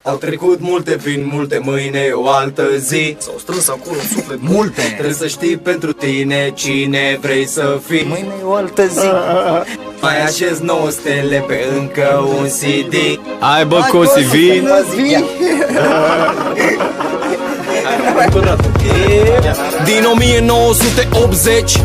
Au trecut multe, vin multe, mâine e o altă zi. S-au strâns acolo în suflet multe. Trebuie să știi pentru tine cine vrei să fii. Mâine e o altă zi. Mai așez 9 stele pe încă un CD. Hai bă, Cosi, vin. Din 1980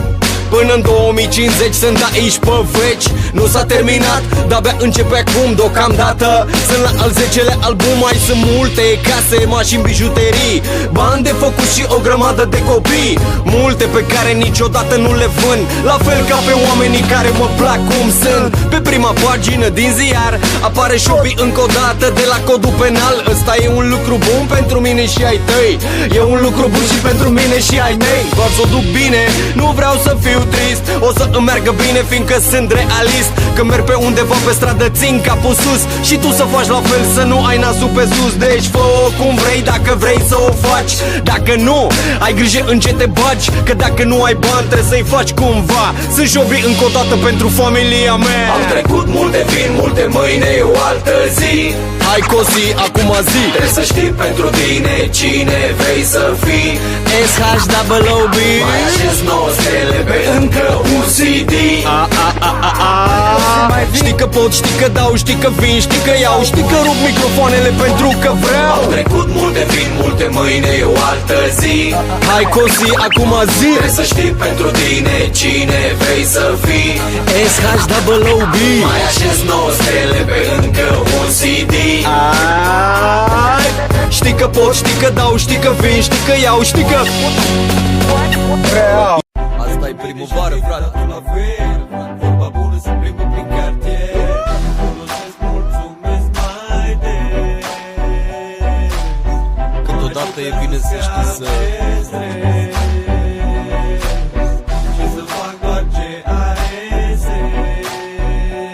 până în 2050 sunt aici pe veci. Nu s-a terminat, de-abia începe acum deocamdată. Sunt la al 10-lea album, mai sunt multe case, mașini, bijuterii, bani de făcut și o grămadă de copii. Multe pe care niciodată nu le vând, la fel ca pe oamenii care mă plac cum sunt. Pe prima pagină din ziar apare Shobi încă o dată de la codul penal. Ăsta e un lucru bun pentru mine și ai tăi. E un lucru bun și pentru mine și ai mei. Doar să o duc bine, nu vreau să fiu trist. O să îmi meargă bine fiindcă sunt realist. Când merg pe undeva pe stradă țin capul sus și tu să faci la fel, să nu ai nasul pe sus. Deci fă-o cum vrei dacă vrei să o faci. Dacă nu, ai grijă în ce te bagi, că dacă nu ai bani trebuie să-i faci cumva. Sunt Shobi încă o dată pentru familia mea. Au trecut multe, vin multe, mâine e o altă zi. Hai Cosi, acum zi. Trebuie să știi pentru tine cine vrei să fii. SHOOB. Mai așez 9 stele pe încă un CD. Știi că pot, știi că dau, știi că vin, știi că iau, știi că rup microfoanele pentru că vreau. Au trecut multe, vin multe, mâine e o altă zi. Hai Cosi, acum zi. Trebuie să știi pentru tine cine vrei să fii. SHOOB. Mai așez 9 stele pe încă un CD. Știi că pot, știi că dau, știi că vin, știi că iau, știi că asta-i primăvară, frate. La fel, vorba bună se plimbă prin cartier. Folosesc, mulțumesc mai des. Câteodată e bine să știi să Și să fac doar ce arese.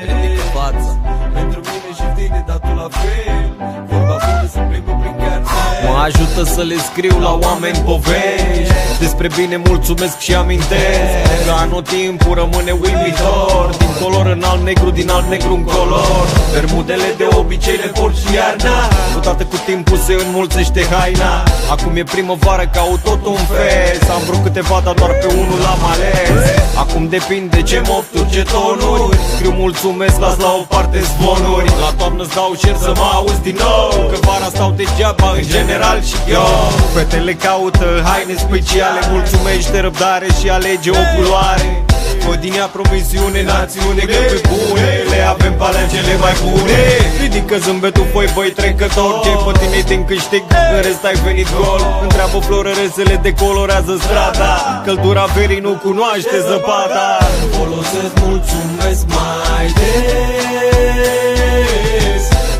ridică fața. Pentru mine și tine, dar tu la fel. Vorba bună se plimbă prin cartier. Mă ajută să le scriu la oameni povești. Despre bine mulțumesc și amintesc că anotimpul rămâne uimitor. Din color în alb-negru, din alb-negru în color. Bermudele de obicei le port și iarna. Odată cu timpul se înmulțește haina. Acum e primăvară, caut tot un fes. Am vrut câteva, dar doar pe unul l-am ales. Acum depinde ce mofturi, ce tonuri. Scriu mulțumesc, las la o parte zvonuri. La toamnă-ți dau cer să mă auzi din nou, că vara stau degeaba în general și eu. Fetele caută haine speciale, mulțumește răbdare și alege o culoare. Fă din ea promisiune, națiune, că pe bune le avem pe alea cele mai bune. Ridică zâmbetul, băi trecător, ce-ai pe tine te-n câștig, în rest ai venit gol. Întreabă florăresele, decolorează strada, căldura verii nu cunoaște zăpada. Folosesc, mulțumesc mai des.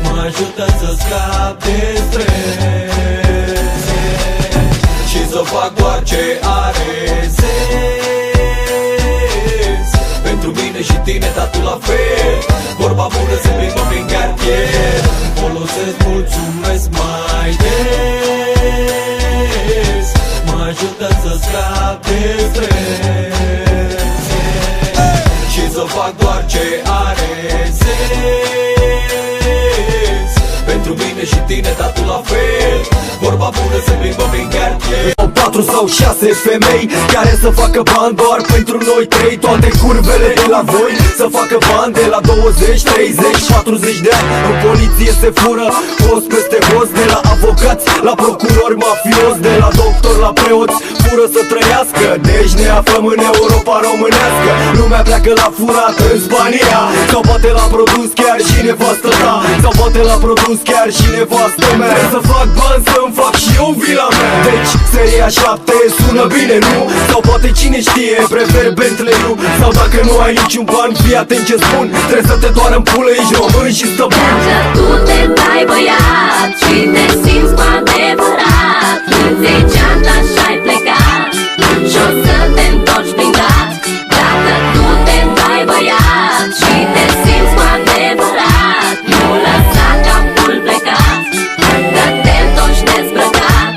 Mă ajută să scap de stres și să fac doar ce are sens. Pentru mine și tine, dar tu la fel. Vorba bună se plimbă prin cartier. Folosesc, mulțumesc mai des. Mă ajută să scap de stres și să fac doar ce are sens. Pentru mine și tine, dar tu la fel. Vorba bună se plimbă prin cartier. 4 sau 6 femei care să facă bani doar pentru noi trei. Toate curvele de la voi să facă bani de la 20, 30, 40 de ani. În poliție se fură post peste post, de la avocați la procurori mafios, de la doctor la preoți, fură să trăiască. Deci ne aflăm în Europa românească. Lumea pleacă la furat în Spania, sau poate la produs chiar și nevastă ta, sau poate la produs chiar și nevastă mea. Să fac bani să-mi fac și eu vila mea. Deci seria 7 sună bine, nu? Sau poate cine știe, prefer Bentley, nu? Sau dacă nu ai niciun ban, fii atent ce spun, trebuie să te doară în pulă, ești român și stăpân. Dacă tu te dai băiat și te simți cu adevărat, când ți-ai geanta și-ai plecat și o să te întorci blindat. Dacă tu te dai băiat și te simți cu adevărat, nu lăsa capul plecat, că te întorci dezbrăcat.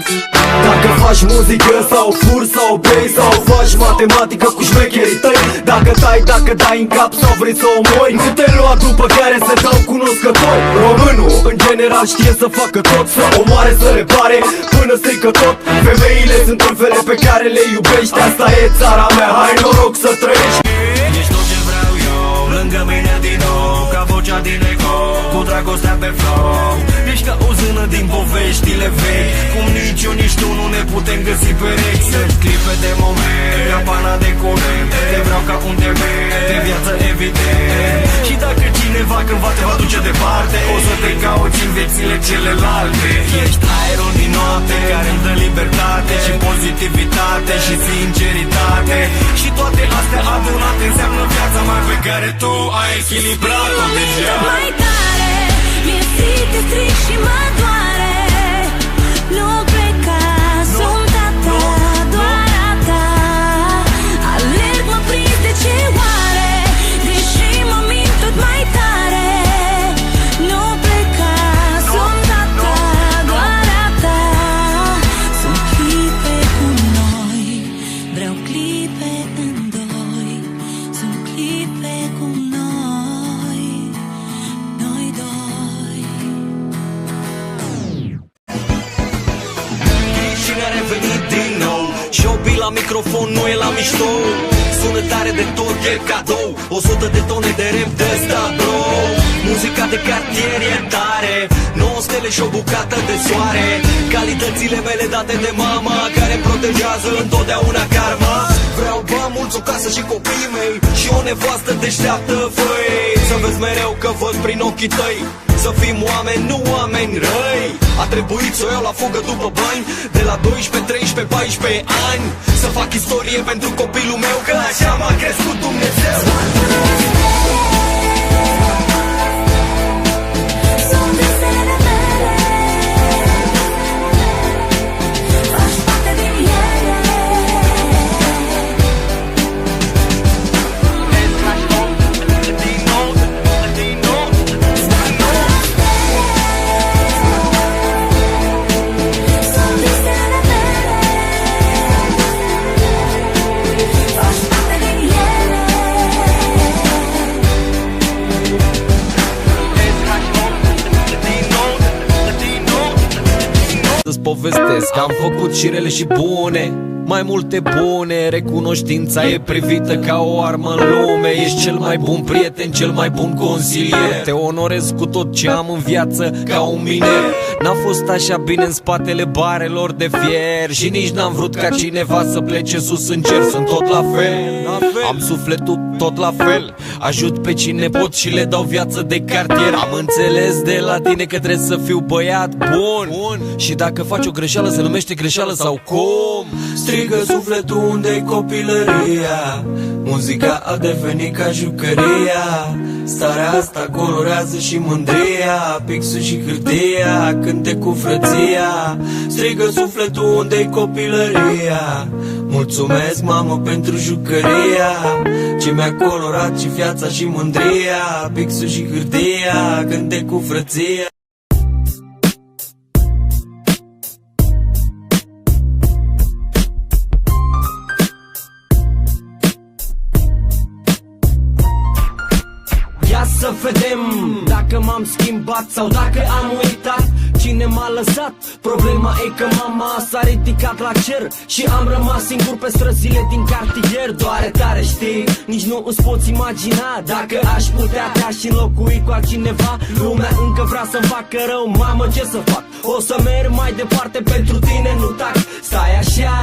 Dacă faci muzică sau furi sau bei sau faci matematică cu șmecherii tăi. Dacă dai în cap sau vrei să omori, nu te lua după care se dau cunoscători. Românul în general știe să facă tot, să omoare, să repare până strică tot. Femeile sunt ulfele pe care le iubești, asta e țara mea, hai noroc să trăiești. Ești tot ce vreau eu, lângă mine din nou, ca vocea din eco, cu dragostea pe flow. Ești ca o zână din poveștile vechi, cum nici eu, nici tu nu ne putem găsi perechi. Să clipe de moment, ca pana de curent, te vreau ca un dement, de viață evident. Și dacă cineva cândva te va duce departe, o să te cauți în viețile celelalte. Ești aerul din noapte care îmi dă libertate și pozitivitate și sinceritate. Și toate astea adunate înseamnă viața mai pe care tu ai echilibrat-o deja. Mai tare, mi-e frică, stric și mă doare. Nu pleca, sunt a ta, doar a ta. Alerg, mă prind de ce oare, deși mă mint tot mai tare. Nu pleca, sunt a ta, doar a ta. Sunt clipe cu noi, vreau clipe în doi. Sunt clipe cu noi, noi doi. Cine a revenit din nou, Shobi la microfon, nu e la mișto. Sună tare de tot, e cadou, 100 de tone de rap de ăsta, bro. Muzica de cartier e tare, 9 stele și o bucată de soare. Calitățile mele date de mama, care protejează întotdeauna karma. Vreau bani mulți, o casă și copiii mei, și o nevastă deșteaptă, făi. Să vezi mereu că văd prin ochii tăi, să fim oameni, nu oameni răi. A trebuit să o iau la fugă după bani, de la 12, 13, 14 ani. Să fac istorie pentru copilul meu, că așa m-a crescut Dumnezeu. Sunt visele mele, faci parte din ele. Sunt visele mele, faci parte din ele. Să-ți povestesc că am făcut și rele și bune, mai multe bune. Recunoștința e privită ca o armă în lume. Ești cel mai bun prieten, cel mai bun consilier. Te onorez cu tot ce am în viață ca un miner. N-a fost așa bine în spatele barelor de fier, și nici n-am vrut ca cineva să plece sus în cer. Sunt tot la fel, am sufletul tot la fel. Ajut pe cine pot și le dau viață de cartier. Am înțeles de la tine că trebuie să fiu băiat bun, și dacă faci o greșeală se numește greșeală sau cum. Strigă sufletul unde-i copilăria, muzica a devenit ca jucăria. Starea asta colorează și mândria, pixul și hârtia, cânte cu frăția. Strigă sufletul unde-i copilăria, mulțumesc mamă pentru jucăria, ce mi-a colorat și viața și mândria, pixul și hârtia, cânte cu frăția. Să vedem dacă m-am schimbat sau dacă am uitat cine m-a lăsat. Problema e că mama s-a ridicat la cer și am rămas singur pe străzile din cartier. Doare tare, știi, nici nu îți poți imagina. Dacă aș putea, te-aș înlocui cu altcineva. Lumea încă vrea să-mi facă rău, mamă, ce să fac? O să merg mai departe, pentru tine nu tac. Stai așa,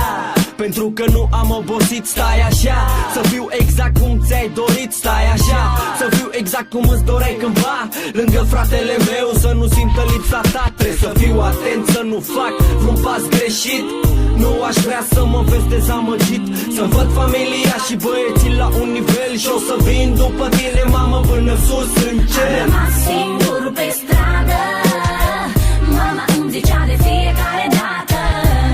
pentru că nu am obosit. Stai așa, să fiu exact cum ți-ai dorit. Stai așa, să fiu exact cum îți doreai cândva, lângă fratele meu, să nu simtă lipsa ta. Trebuie să fiu atent să nu fac vreun pas greșit. Nu aș vrea să mă vezi dezamăgit, să-mi văd familia și băieții la un nivel, și o să vin după tine, mamă, până sus în cer. Am rămas singur pe stradă, mama îmi zicea de fiecare dată.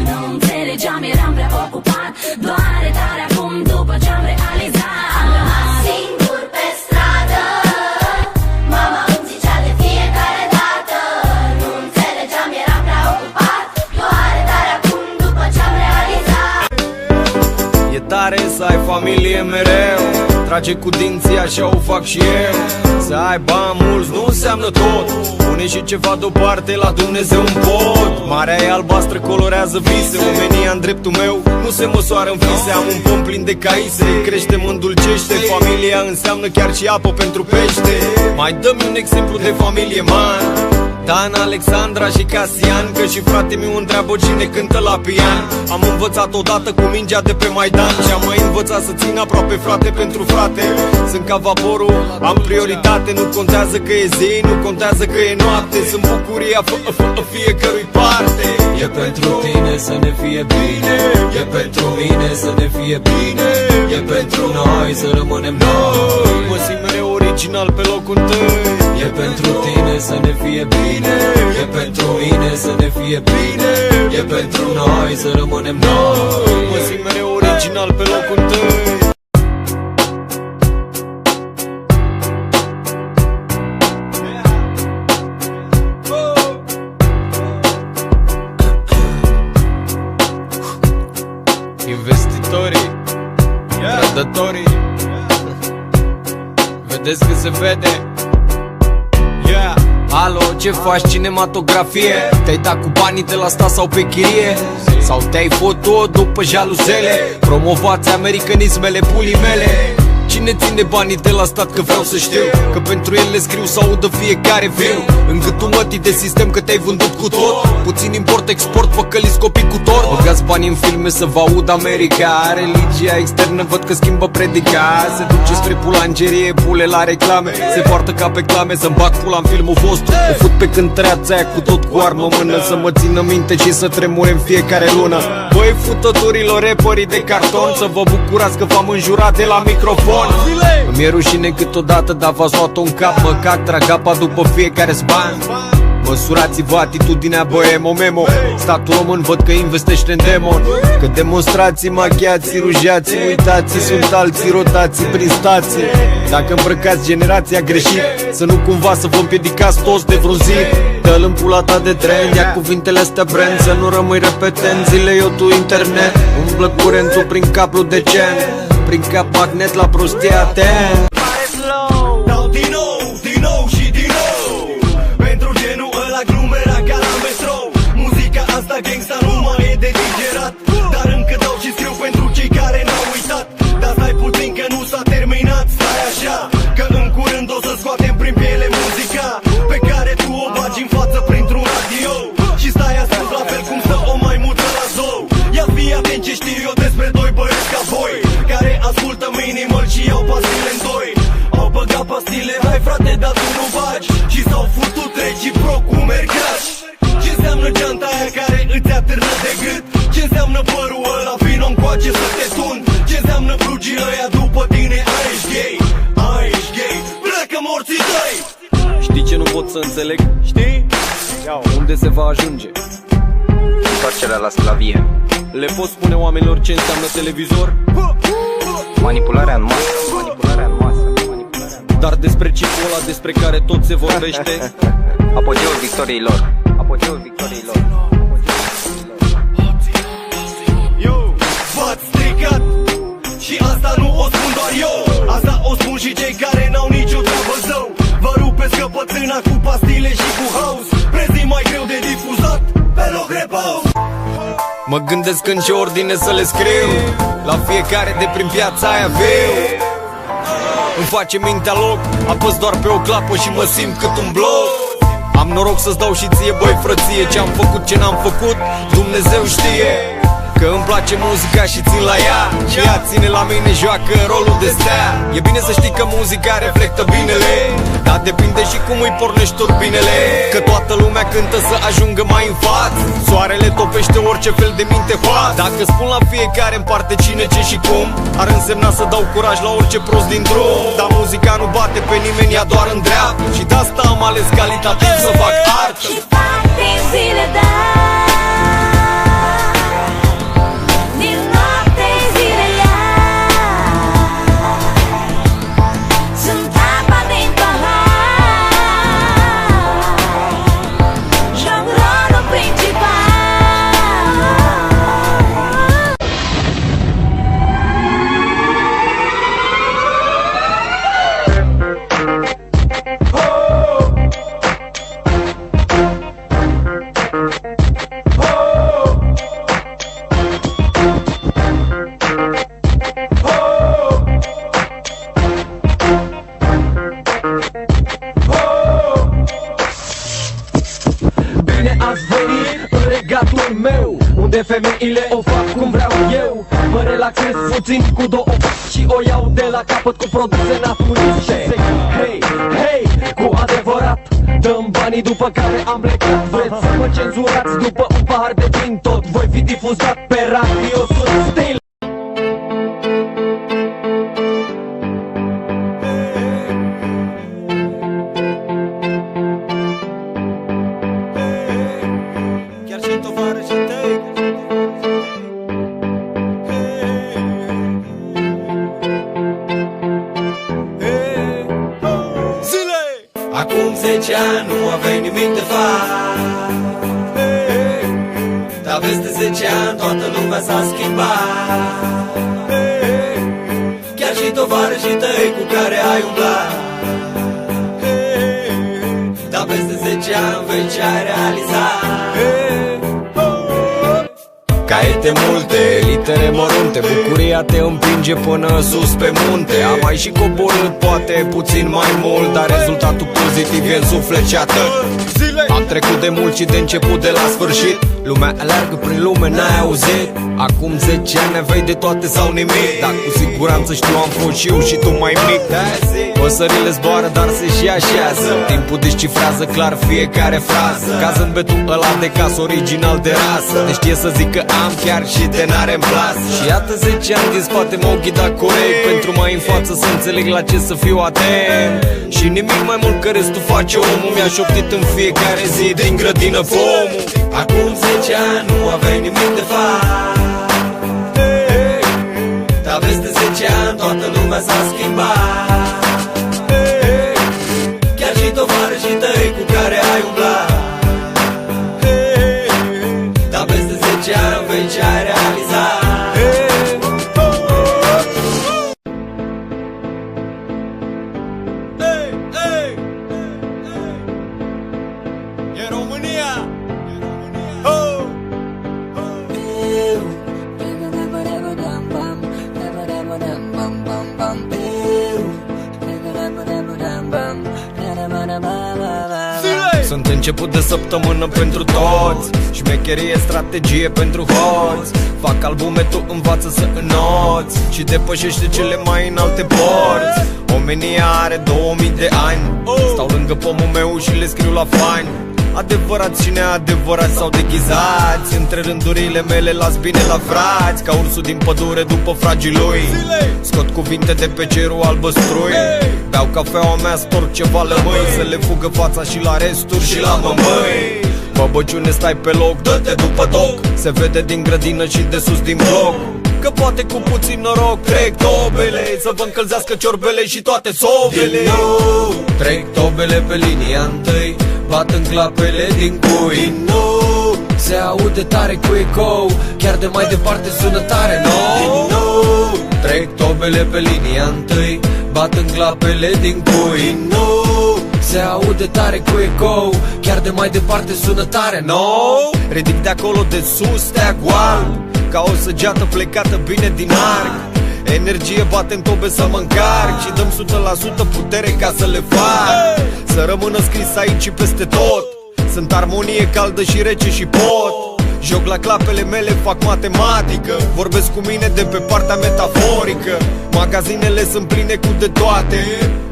Nu înțelegeam, eram prea ocupat, doare tare acum după ce-am realizat. Am rămas singur pe stradă, mama îmi zicea de fiecare dată. Nu înțelegeam, eram prea ocupat, doare tare acum după ce-am realizat. tare să ai familie mereu. Trage cu dinții, așa o fac și eu. Să ai bani mulți nu înseamnă tot, pune și ceva deoparte, la Dumnezeu un pot. Marea e albastră, colorează vise, omenia în dreptul meu nu se măsoară în vise. Am un pom plin de caise, crește, mă îndulcește. Familia înseamnă chiar și apă pentru pește. Mai dă-mi un exemplu de familie, man. Dan, Alexandra și Casian, că și frate mi-o întreabă cine cântă la pian. Am învățat odată cu mingea de pe Maidan și am mai învățat să țin aproape frate pentru frate. Sunt ca vaporul, am prioritate, nu contează că e zi, nu contează că e noapte. Sunt bucuria fiecărui parte. E pentru tine să ne fie bine, e pentru mine să ne fie bine, e pentru noi să rămânem noi. Mă simt mereu original pe locul întâi. E pentru tine să ne fie bine, e pentru mine să ne fie bine, e pentru noi să rămânem noi. Mă simt mereu original pe locul întâi. Investitorii, trădătorii, vedeți că se vede. Yeah. Alo, ce faci, cinematografie? Te-ai dat cu banii de la stat sau pe chirie? Sau te-ai făcut după jaluzele? Promovați americanismele pulii mele. Cine ține banii de la stat, că vreau să știu, că pentru ele scriu să audă fiecare viu. În gâtul mătii de sistem că te-ai vândut cu tot. Puțin import-export, păcăliți copii cu tort. Băgați banii în filme să vă aud America. Religia externă văd că schimbă predica. Se duce spre pulangerie, pule la reclame. Se poartă ca pe clame, să-mi bag pula în filmul vostru. O fut pe cântăreața aia cu tot cu armă în mână, să mă țină minte și să tremure în fiecare lună. Băi futăturilor, reperii de carton, să vă bucurați că v-am înjurat de la microfon. Îmi e rușine câteodată, dar v-ați luat-o în cap. Mă cac, trag apa după fiecare sban. Măsurați-vă atitudinea, băie, memo. Statul român văd că investește în demon. Că demonstrații, machiații, rujații, uitații, sunt alții rotații prin stații. Dacă îmbrăcați generația greșit, să nu cumva să vă împiedicați toți de vreun zi. Dă-l în pula ta de trend, ia cuvintele astea brand, să nu rămâi repetent, zile eu tu internet. Umblă curentul prin cablu decent, prin cap magnet la prostie atent. Dau din nou și din nou, pentru genul ăla glumera ca la metrou. Muzica asta gangsta nu mai e de digerat, dar încă dau și scriu pentru cei care n-au uitat. Dar stai puțin că nu s-a terminat, stai așa, că în curând o să scoatem prin piele muzica pe care tu o bagi în față printr-un radio. Și stai ascult la fel cum stă o maimuță la zoo. Ia fii atent ce știu eu despre doi băieți ca voi, care ascultă minimal și iau pastile în doi. Au băgat pastile, hai frate, dar tu nu bagi, și s-au futut reciproc cu mergași. Ce înseamnă geanta aia care îți atârnă de gât? Ce înseamnă părul ăla, vino încoace să te tun? Ce înseamnă blugii ăia după tine? Ești gay, ești gay, plecă morții tăi. Știi ce nu pot să înțeleg? Știi? Unde se va ajunge? Întoarcerea la sclavie. Le poți spune oamenilor ce înseamnă televizor? Manipularea în masă. Manipularea în masă. Dar despre chipul ăla despre care tot se vorbește? Apogeul victoriei lor. Apogeul victoriei lor. V-ați stricat și asta nu o spun doar eu, asta o spun și cei care n-au nicio treabă zău. Vă rupeți căpățâna cu pastile și cu house, prezii mai greu de difuzat, pe loc repaus. Mă gândesc în ce ordine să le scriu, la fiecare de prin viața aia viu. Îmi face mintea loc, apăs doar pe o clapă și mă simt cât un bloc. Am noroc să-ți dau și ție, băi frăție, ce-am făcut, ce n-am făcut, Dumnezeu știe. Că îmi place muzica și țin la ea, și ea ține la mine, joacă rolul de stea. E bine să știi că muzica reflectă binele, dar depinde și cum îi pornești turbinele. Că toată lumea cântă să ajungă mai în față, soarele topește orice fel de minte hoat. Dacă spun la fiecare în parte cine, ce și cum, ar însemna să dau curaj la orice prost din drum. Dar muzica nu bate pe nimeni, ea doar în dreapta, și de asta am ales calitativ să fac artă. Și fac din zile, da. ați venit în regatul meu, unde femeile o fac cum vreau eu. Mă relaxez puțin cu două și o iau de la capăt cu produse naturiste. Hei, hei, cu adevărat, dăm banii după care am plecat. Vreți să mă cenzurați după un pahar de vin? Tot voi fi difuzat pe radio, sunt stil. Chiar și tovarășii tăi. Zile! Acum 10 ani nu aveai nimic de fac, dar peste 10 ani toată lumea s-a schimbat. Chiar și tovarășii tăi cu care ai umblat, dar peste 10 ani vei ce ai realizat. Caiete multe, litere mărunte, bucuria te împinge până sus pe munte. Am mai și coborât, poate puțin mai mult, dar rezultatul pozitiv e în suflet și atât. Am trecut de mult și de început de la sfârșit. Lumea alergă prin lume, n-ai auzit? Acum 10 ani aveai de toate sau nimic, dar cu siguranță știu am fost și eu și tu mai mic. Păsările zboară, dar se și așează, timpul descifrează clar fiecare frază. Ca zâmbetul ăla de casă original de rasă, ne știe să zic că am chiar și de n-are în plasă. Și iată 10 ani din spate m-au ghidat corect, pentru mai în față să înțeleg la ce să fiu atent. Și nimic mai mult că restul face omul, mi-a șoptit în fiecare zi din grădină pomul. Acum 10 ani nu aveai nimic de fac, dar peste 10 ani toată lumea s-a schimbat. Chiar și tovarășii tăi cu care ai umblat, dar peste 10 ani vei ce ai realizat. E România! Sunt început de săptămână pentru toți, șmecherie, strategie pentru hoți. Fac albume, tu învață să înnoți și depășește cele mai înalte porți. Omenia are 2000 de ani, stau lângă pomul meu și le scriu la fani. Adevărați și neadevărați sau deghizați, între rândurile mele las bine la frați. Ca ursul din pădure după fragii lui, scot cuvinte de pe cerul albăstrui. Beau cafeaua mea, storc ceva lămâi, să le fugă fața și la resturi și la mămâi. Băbăciune, stai pe loc, dă-te după toc, se vede din grădină și de sus din bloc. Că poate cu puțin noroc trec tobele, să vă încălzească ciorbele și toate sobele. Trec tobele pe linia întâi, bat în clapele din cui. Se aude tare cu ecou, chiar de mai departe sună tare nou. Trec tobele pe linia întâi, bat în clapele din cui. Se aude tare cu ecou, chiar de mai departe sună tare nou. Ridic de acolo de sus steagul alb, ca o săgeată plecată bine din arc. Energie bate în tobe să mă încarc și dăm 100% putere ca să le fac să rămână scris aici și peste tot. Sunt armonie caldă și rece și pot. Joc la clapele mele, fac matematică, vorbesc cu mine de pe partea metaforică. Magazinele sunt pline cu de toate,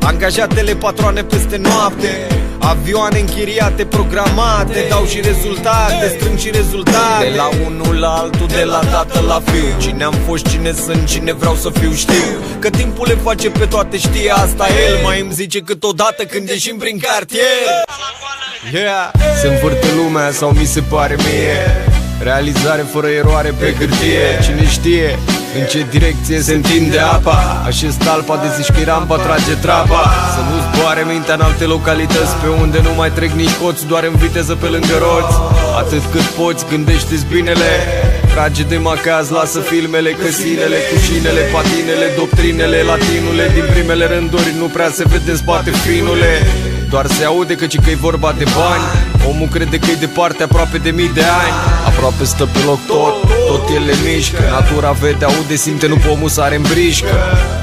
angajatele patroane peste noapte, avioane închiriate, programate, dau și rezultate, strâng și rezultate. De la unul la altul, de la tată la fiu, cine am fost, cine sunt, cine vreau să fiu, știu că timpul le face pe toate, știe asta el. Mai îmi zice câteodată când ieșim prin cartier. Se învârte lumea sau mi se pare mie, realizare fără eroare pe hârtie. Cine știe în ce direcție se întinde apa, așez talpa, dezici că rampa trage trapa. Să nu zboare mintea în alte localități, pe unde nu mai trec nici coți, doar în viteză pe lângă roți. Atât cât poți, gândește-ți binele, trage de macaz, lasă filmele, căsinele, cușinele, patinele, doctrinele, latinule. Din primele rânduri nu prea se vede în spate finule, doar se aude că-i vorba de bani. Omul crede că-i departe, aproape de mii de ani. Aproape stă pe loc tot el le mișcă. Natura vede, aude, simte, nu pomul sare în brișcă.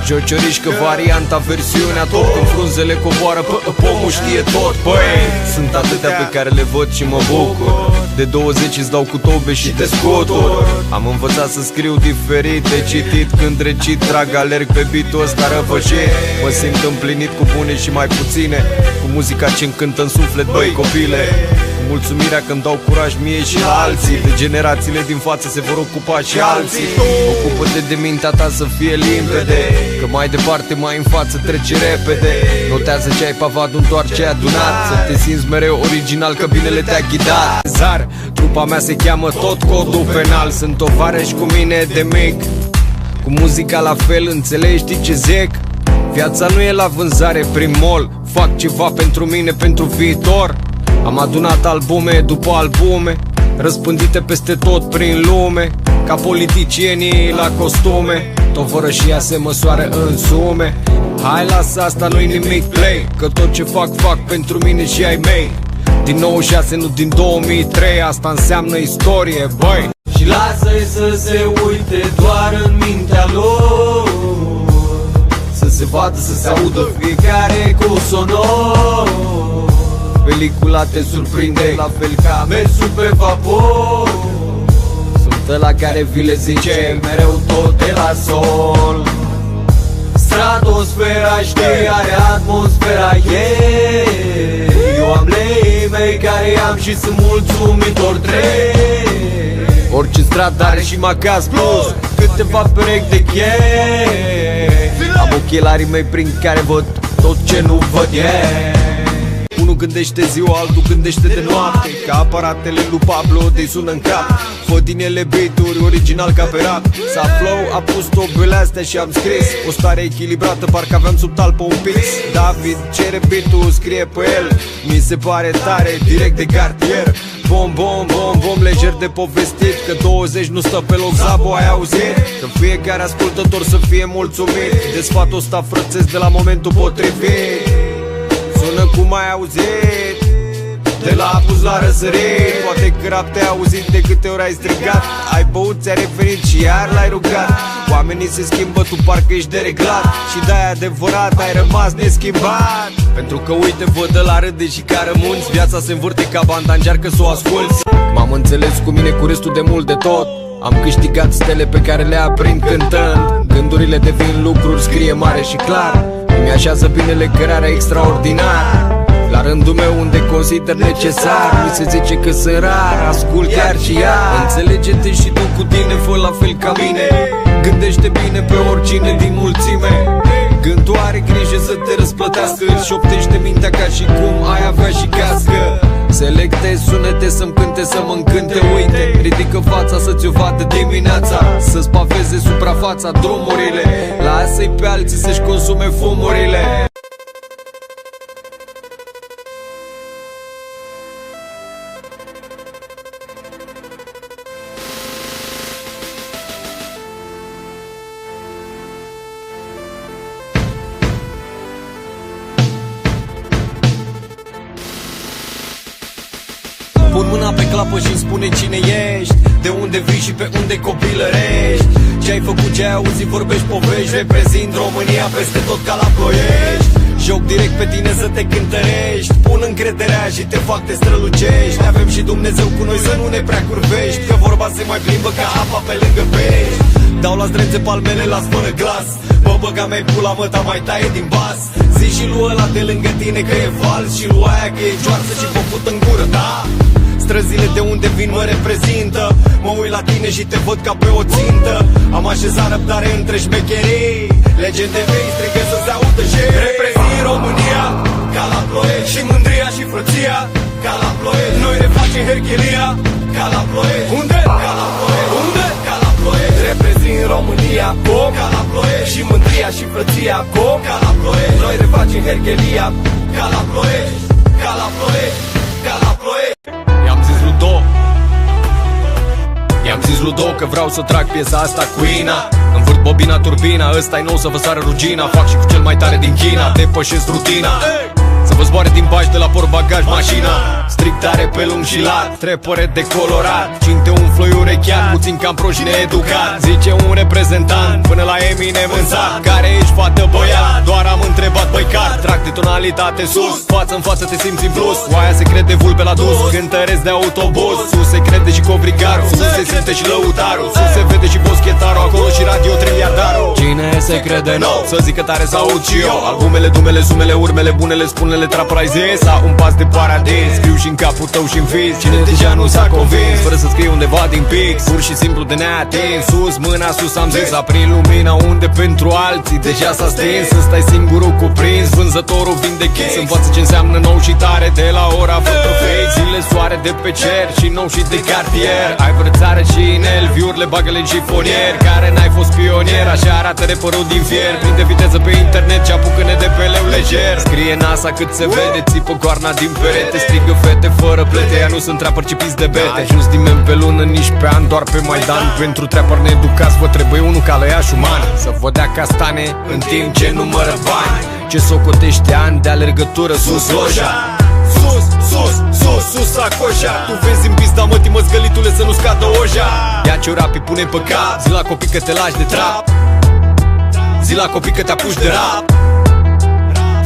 Jociorișcă, varianta, versiunea, tot când frunzele coboară, pomul știe tot. Băi, sunt atâtea pe care le văd și mă bucur. De 20 îți dau cu tobe și te scoturi. Am învățat să scriu diferit, de citit când recit, trag, alerg pe beat-ul ăsta răvășit. Mă simt împlinit cu bune și mai puține, cu muzica ce-mi cântă în suflet, băi copile. Cu mulțumirea că-mi dau curaj mie și la alții. De generațiile din față se vor ocupa și alții. Ocupă-te de mintea ta să fie limpede, că mai departe, mai în față trece repede. Notează ce ai pavat, nu doar ce ai adunat, să te simți mereu original, că binele te-a ghidat. Zar, trupa mea se cheamă tot Codul Penal. Sunt tovarăși cu mine de mic, cu muzica la fel, înțelegi ce zic? Viața nu e la vânzare prin mall, fac ceva pentru mine, pentru viitor. Am adunat albume după albume, răspândite peste tot prin lume, ca politicienii la costume. Tovărășia se măsoară în sume. Hai, lasă asta, nu-i nimic, play, că tot ce fac, fac pentru mine și ai mei. Din 96, nu din 2003, asta înseamnă istorie, băi. Și lasă-i să se uite doar în mintea lor, să se vadă, să se audă fiecare cu sonor. Pelicula te surprinde, la fel ca Mersul pe vapor, sunt ăla care vi le zice mereu tot de la sol. Stratosfera știi, are atmosfera ei. Eu am lei mei care am și sunt mulțumitor trei. Orice strat are și macaz plus câteva perechi de chei. Am ochelarii mei prin care văd tot ce nu văd ei. Unul gândește ziua, altul gândește de noapte, ca aparatele lui Pablo de sună în cap. Fă din ele beat-uri original ca pe rap. S-a flow, a pus tobele astea și am scris o stare echilibrată, parcă aveam sub talpă un pix. David cere beat-ul, scrie pe el, mi se pare tare, direct de cartier. Bom, bom, bom, bom, lejer de povestit, că 20 nu stă pe loc, Zabo, ai auzit? Că fiecare ascultător să fie mulțumit de sfatul ăsta frățesc de la momentul potrivit. Sună cum ai auzit, de la apus la răsărit. Poate că rap te-ai auzit, de câte ori ai strigat. Ai băut, ți-ai revenit și iar l-ai rugat. Oamenii se schimbă, tu parcă ești dereglat, și de-aia adevărat ai rămas neschimbat. Pentru că uite, văd de la râde și care munți, viața se învârte ca banda, încearcă să o asculți. M-am înțeles cu mine, cu restul de mult de tot. Am câștigat stele pe care le aprind cântând. Gândurile devin lucruri, scrie mare și clar. Îmi așează binele cărarea extraordinar. La rândul meu unde consider necesar, mi se zice că sunt rar, ascult iar și iar. Înțelege-te și tu cu tine, fă la fel ca mine. Gândește bine pe oricine din mulțime. Gândul are grijă să te răsplătească, îți șoptește mintea ca și cum ai avea și cască. Selectez sunete să-mi cânte, să mă încânte, uite, ridică fața să ți-o vadă dimineața, să-ți paveze suprafața, drumurile. Lasă-i pe alții să-și consume fumurile. Pun mâna pe clapă și-mi spune cine ești, de unde vii și pe unde copilărești. Ce-ai făcut, ce-ai auzit, vorbești, povești. Reprezint România peste tot ca la Ploiești. Joc direct pe tine să te cântărești, pun încrederea și te fac te strălucești. Ne avem și Dumnezeu cu noi, să nu ne prea curvești, că vorba se mai plimbă ca apa pe lângă pești. Dau la zdrențe palmele, las fără glas. Bă, băga mea pula, mă, ta mai taie din bas. Zi și lui ăla de lângă tine că e vals, și lui aia că e joarsă și făcut în gură, da? Străzile de unde vin mă reprezintă. Mă uit la tine și te văd ca pe o țintă. Am așezat răbdare între șmecherii, legende vei strigă să se audă și reprezint România ca la Ploiești, și mândria și frăția ca la Ploiești. Noi ne facem herchelia ca la Ploiești. Unde? Ca la Ploiești. Unde? Ca la Ploiești. Reprezint România cum? Ca la Ploiești. Și mândria și frăția cum? Ca la Ploiești. Noi ne facem herchelia ca la Ploiești. Ca la Ploiești. Ca la Ploiești. I-am zis Ludo că vreau să trag piesa asta cu Ina. Învârt bobina, turbina, ăsta-i nou să vă sară rugina. Fac și cu cel mai tare din China, depășesc rutina. Să Vă zboare din bași de la portbagaj mașina. Strictare pe lung și lat, trepăre decolorat, cinte un floi urecheat, puțin cam proști needucat. Zice un reprezentant până la Eminem în sat: care ești, fată, băiat? Doar am întrebat, băi, car. Trag de tonalitate sus, față în față te simți în plus. Oaia se crede vulpe la dus, cântăresc de autobuz. Sus se crede și cobrigarul, sus se simte și lăutarul, sus se vede și boschetarul, acolo și radio triliardarul. Cine se crede nou, să zică tare să aud și eu. Albumele, dumele, sumele, urmele, bunele, spunele, trapăraizez. Sau un pas de paradis, scriu și în capul tău și în vis. Cine deja nu s-a convins, fără să scrie undeva din pix, pur și simplu de neatins. Sus, mâna sus, am zis, aprind lumina unde pentru alții deja s-a stins. Să stai singurul cuprins, vânzătorul vinde chix. Învață ce înseamnă nou și tare de la ora fătă fake. Zile soare de pe cer și nou și de cartier. Ai brățară și inel, viurile bagă-le în șifonier. Care n-ai fost pionier, așa arată reperul din fier. Prinde viteză pe internet și apucă-ne de pe leu lejer. Scrie NASA cât se vede, țipă goarna din perete. Strigă fete fără plete, ea nu sunt trapări ci piți de bete. Ajuns din mem pe lună, nici pe an, doar pe Maidan. Pentru treapări needucați vă trebuie unul ca lăiaș uman, să vă dea castane în timp ce numără bani. Ce socotește ani de alergătură, sus loja. Sus, sus, sus, sus sacoșa. Tu vezi în pista, mătii, măzgălitule, să nu scadă oja. Ia ciorapii, pune pe cap, zi la copii că te lași de trap. Zi la copii că te apuci de rap.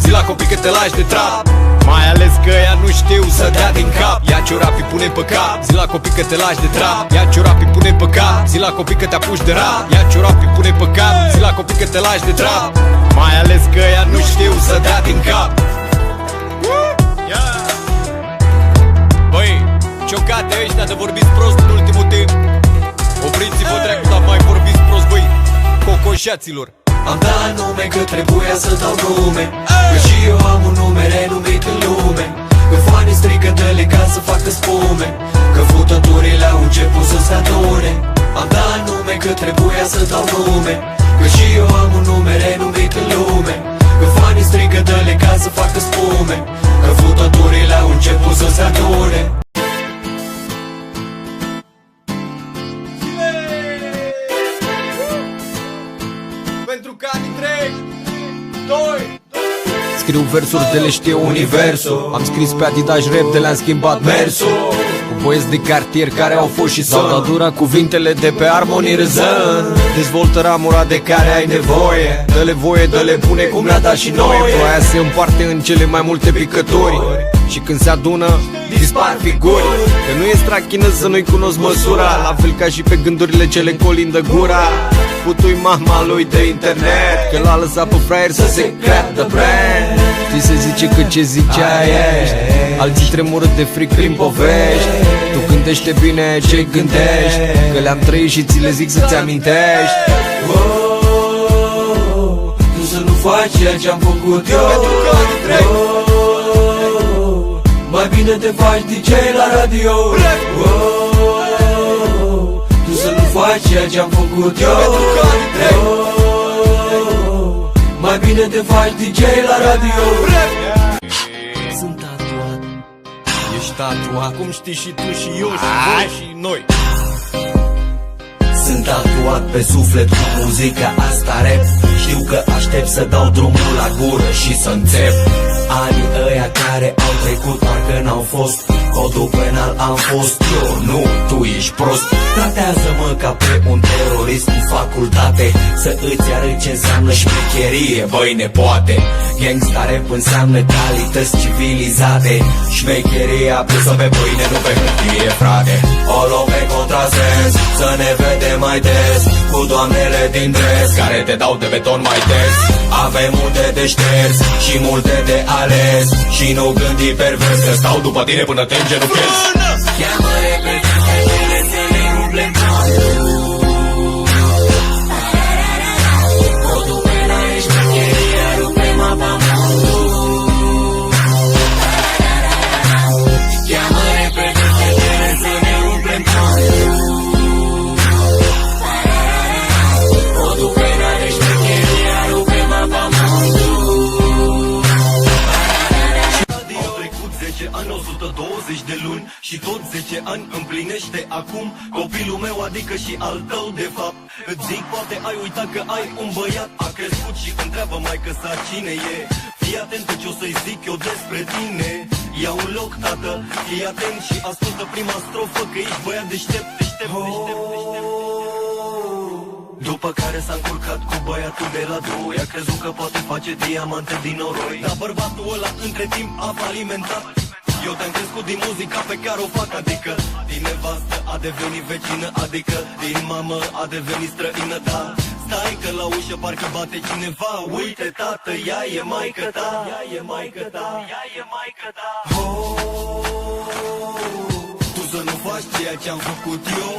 Zi la copii că te lași de trap. Mai ales că ea nu știu să dea din cap. Ia ciorapii, pune pe cap, zi la copii că te lași de trap. Ia ciorapii, pune pe cap, zi la copii că te apuci de rap. Ia ciorapii, pune pe cap, zi la copii că te lași de trap. Mai ales că ea nu știu să dea din cap. Băi, ciocate ăștia de vorbiți prost în ultimul timp, opriți-vă dracu, dar mai vorbiți prost, băi, cocoșaților. Am dat nume că trebuia să dau nume, că și eu am un nume renumit în lume. Că fanii strică de ca să facă spume, că futăturile au început să se adune. Am dat nume că trebuia să dau nume, că și eu am un nume renumit în lume. Că fanii strică de ca să facă spume, că futăturile au început să se adune. Pentru că anii 3, 2 scriu versuri de le știe universul. Am scris pe Adidas rap, de le-am schimbat mersul. Cu băieți de cartier care au fost și s-au dat dura cuvintele de pe armonii râzând. Dezvoltă ramura de care ai nevoie, dă-le voie, dă-le bune cum le-a dat și noi. Ploaia se împarte în cele mai multe picături și când se adună, dispar figuri. Că nu e strachină să nu-i cunosc măsura, la fel ca și pe gândurile ce le colindă gura. Putui mama lui de internet, că l-a lăsat pe fraier să se creadă brand. Știi, se zice că ce zicea ești, alții tremură de fric prin povești. Tu gândește bine ce gândești, că le-am trăit și ți le zic să-ți amintești. Tu să nu faci ceea ce-am făcut eu. Mai bine te faci DJ la radio. Tu să nu faci ceea ce-am făcut eu. Mai bine te faci DJ la radio. Sunt tatuat. Ești tatuat, cum știi și tu și eu și voi și noi. Sunt tatuat pe suflet cu muzica asta rap. Știu că aștept să dau drumul la gură și să înțep. Anii ăia care au trecut parcă n-au fost. Codul penal am fost eu, nu, tu ești prost. Tratează-mă ca pe un terorist în facultate, să îți arăt ce înseamnă șmecherie, băi nepoate. Gangsta rap înseamnă calități civilizate, șmecheria pusă pe pâine, nu pe hârtie, frate. O luăm pe contrasens, să ne vedem mai des, cu doamnele din dres care te dau de beton mai des. Avem multe de șters și multe de ales, și nu gândi pervers, că stau după tine până te îngenuchezi. Cheamă repede fetele să le umplem codul. Codul pe la ești șmecheria, rupe mapa mondul. Cheamă repede fetele să le umplem codul. Codul pe la ești șmecheria, rupe mapa mondul. Au trecut 10 ani, 120 de luni și tot 10 ani împlinește acum copilul meu, adică și al tău de fapt. Îți zic, poate ai uitat că ai un băiat, a crescut și întreabă maică sa cine e. Fii atent ce o să-i zic eu despre tine. Ia un loc, tată, fii atent și ascultă prima strofă, că ești băiat deștept, deștept, deștept, deștept. După care s-a încurcat cu băiatul de la doi, a crezut că poate face diamante din noroi, dar bărbatul ăla între timp a falimentat. Eu te-am crescut din muzica pe care o fac, adică din nevastă a devenit vecină, adică din mamă a devenit străină, da. Stai că la ușă parcă bate cineva. Uite tată, ea e maică ta, ea e maică ta, ea e maică ta. Tu să nu faci ceea ce-am făcut eu.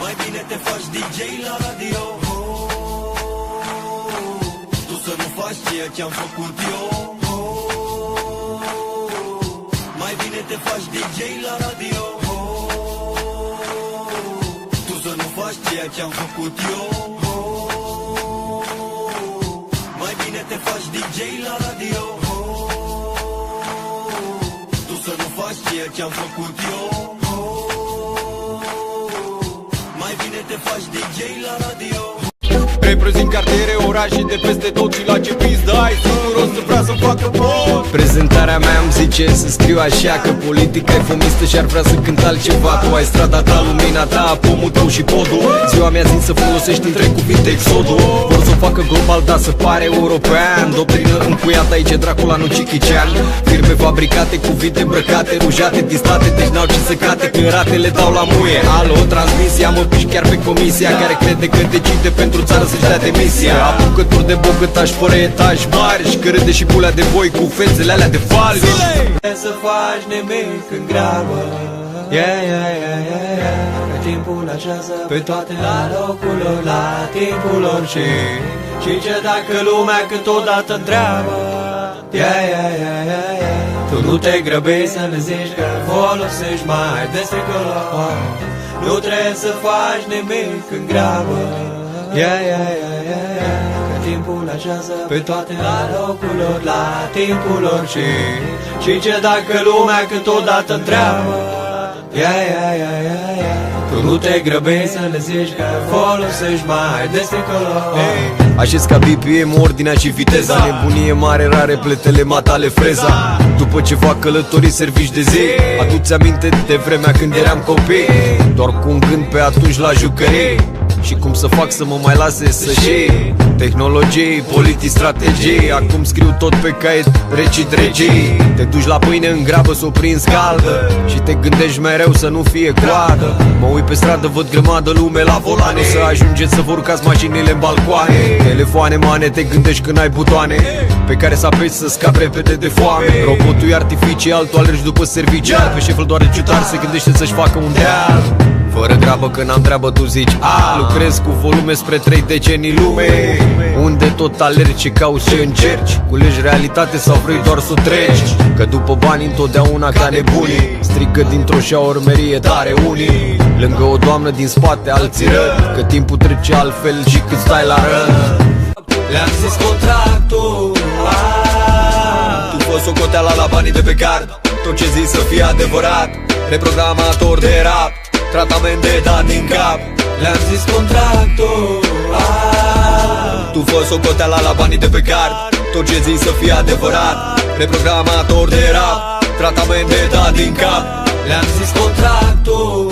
Mai bine te faci DJ la radio. Tu să nu faci ceea ce-am făcut eu. Mai bine te faci DJ la radio. Tu să nu faci ceea ce-am făcut eu. Mai bine te faci DJ la radio. Tu să nu faci ceea ce-am făcut eu. Mai bine te faci DJ la radio. Reprezint cartiere, orașe de peste tot și la ce pizdă ai singur o să vrea să facă pot. Prezentarea mea îmi zice să scriu așa, că politica e fomistă și ar vrea să cânt altceva. Tu ai strada ta, lumina ta, pomul tău și podul. Ziua mi-a zis să folosești între cuvinte exodul. Vor să o facă global, dar să pare european. Doctrină încuiată, aici Dracula, nu Cichicean. Firme fabricate, cuvinte îmbrăcate, rujate, distate, deci n-au ce să cate, că ratele dau la muie. Alo, transmisia, mă piși chiar pe comisia care crede că decide pentru țară să-și dea demisia. Apucături de bogătaș fără etaj mari și că râde și pulea de boi cu fețele alea de falsi. Să faci nimic în grabă, că timpul așează pe toate la locul lor, la timpul lor. Și ce dacă lumea câteodată întreabă, tu nu te grăbești să le zici că folosești mai des tricolor. Nu trebuie să faci nimic în grabă, că timpul așează pe toate la locul lor, la timpul lor. Și ce dacă lumea câteodată întreabă, tu nu te grăbești să le zici că folosești mai des tricolor. Așez ca BPM ordinea și viteza, nebunie mare, rare, pletele matale, freza. După ce fac călătorii, servici de zi, adu-ți aminte de vremea când eram copii, doar cu un gând pe atunci la jucării. Și cum să fac să mă mai lase să știi tehnologii, politii, strategii. Acum scriu tot pe caiet, recit regii. Te duci la pâine în grabă să o prinzi caldă și te gândești mereu să nu fie coadă. Mă uit pe stradă, văd grămadă lume la volane, să ajungeți să vă urcați mașinile în balcoane. Telefoane, mane, te gândești când ai butoane pe care să apeși să scapi repede de foame. Robotul e artificial, tu alergi după servicial. Pe șeful doar de ciutar se gândește să-și facă un deal. Fără grabă că n-am treabă, tu zici lucrez cu volume spre 3 decenii lume, unde tot alergi și cauți ce încerci. Culegi realitate sau vrei doar să o treci? Că după bani întotdeauna ca nebunii strigă dintr-o șaormerie tare unii. Lângă o doamnă din spate alții răd, că timpul trece altfel și cât stai la rând. Le-am zis contractul, tu fă socoteala la banii de pe card. Tot ce zici să fie adevărat, reprogramator de rap, tratament de dat din cap. Le-am zis contractul, tu fă socoteala la banii de pe card. Tot ce zici să fie adevărat, reprogramator de rap, tratament de dat din cap. Le-am zis contractul,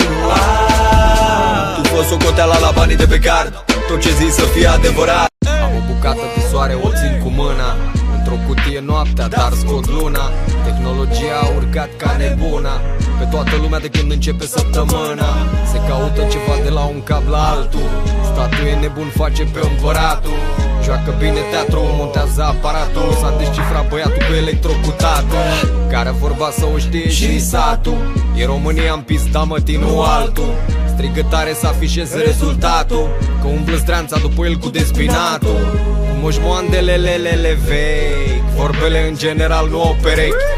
tu fă socoteala la banii de pe card. Tot ce zici să fie adevărat. Am o bucată de soare, o țin cu mâna, într-o cutie noaptea, dar scot luna. Tehnologia a urcat ca nebuna pe toată lumea de când începe săptămâna. Se caută ceva de la un cap la altul, statul e nebun, face pe împăratul. Joacă bine teatru, montează aparatul, s-a descifrat băiatul cu electrocutatul, care vorba să o știe și satul. E România în pista mătinul altul, strigă tare să afișeze rezultatul, că umblă zdreanța după el cu despinatul. Cu moșmoandele lelele vechi, vorbele în general nu au perechi.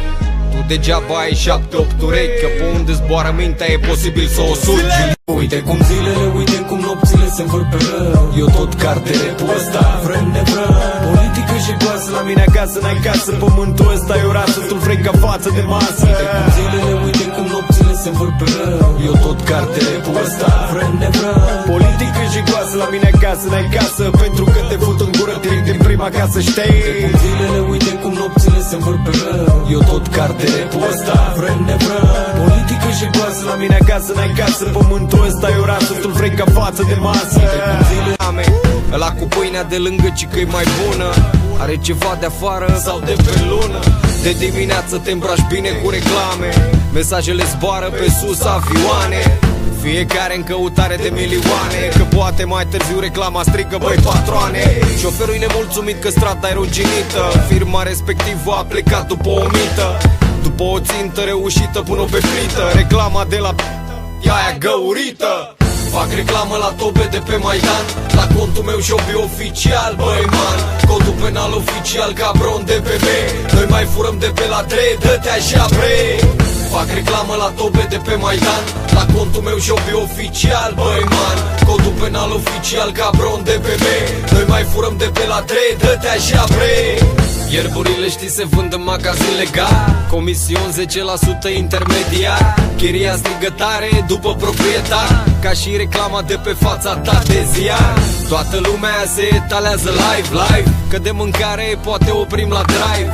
Tu degeaba ai 7-8 urechi, că pe unde zboară mintea e posibil să o sugi. Uite cum zilele, uite cum nopțile se învârt pe rău. Eu tot carterepul ăsta, vrem nevrem. Politică și goasă la mine acasă, n-ai casă. Pământul ăsta e o rasă, tu-l vrei ca față de masă. Uite cum zilele, uite cum nopțile se învârt pe rău. Eu tot carterepul ăsta, vrem nevrem. Politică și goasă la mine acasă, n-ai casă. Pentru că te fut în gură direct din prima ca să știi. Cum zilele, uite cum nopțile se învârt pe rând. Eu tot carte repul ăsta, vrem nevrem. Politică și goasă, la mine acasă n-ai casă. Pământul ăsta e o rasă, tu-l vrei ca față de masă. Cum zile, ăla cu pâinea de lângă ci că e mai bună. Are ceva de afară sau de pe lună. De dimineață te îmbraci bine cu reclame. Mesajele zboară pe sus avioane. Fiecare în căutare de milioane. Că poate mai târziu reclama strigă: băi patroane. Șoferul e nemulțumit că strada e ruginită. Firma respectivă a plecat după o mită. După o țintă reușită pun-o pe plită. Reclama de la e aia găurită. Fac reclamă la tobe de pe Maidan. La contul meu Shobi oficial, băi man. Codul penal oficial, cabron de pe B. Noi mai furăm de pe la 3, dă-te așa bre. Fac reclamă la tobe de pe Maidan. La contul meu Shobi oficial, băi man. Codul penal oficial, cabron de pe B. Noi mai furăm de pe la 3, dă-te așa bre. Ierburile știi se vând în magazin legal. Comision 10% intermediar. Chiria strigătare după proprietar. Ca și reclama de pe fața ta de ziar. Toată lumea se etalează live. Că de mâncare poate oprim la drive.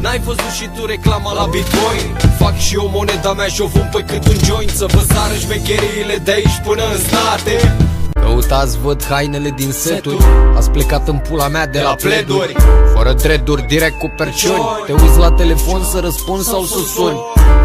N-ai văzut și tu reclama la Bitcoin? Fac și eu moneda mea și o vând pe cât un joint. Să vă sară șmecheriile de aici până în state. Căutați, văd hainele din seturi. Ați plecat în pula mea de la pleduri. Fără dreaduri, direct cu perciuni. Te uiți la telefon să răspunzi sau să suni.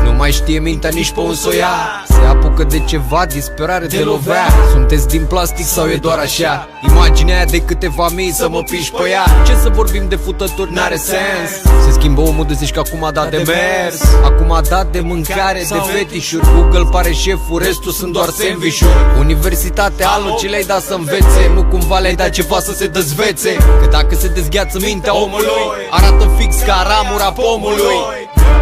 Nu mai știe mintea nici pe un soia. Se apucă de ceva, disperare de lovea. Sunteți din plastic sau e doar așa? Imaginea aia de câteva mii să mă piși pe ea. Ce să vorbim de futături, n-are sens. Se schimbă omul de zici că acum a dat de mers. Acum a dat de mâncare, de fetișuri. Google pare șeful, restul sunt doar sandvișuri. Universitatea alu, ce le-ai dat să învețe? Nu cumva le-ai dat ceva să se dezvețe? Că dacă se dezgheață mintea omului, arată fix ca ramura pomului.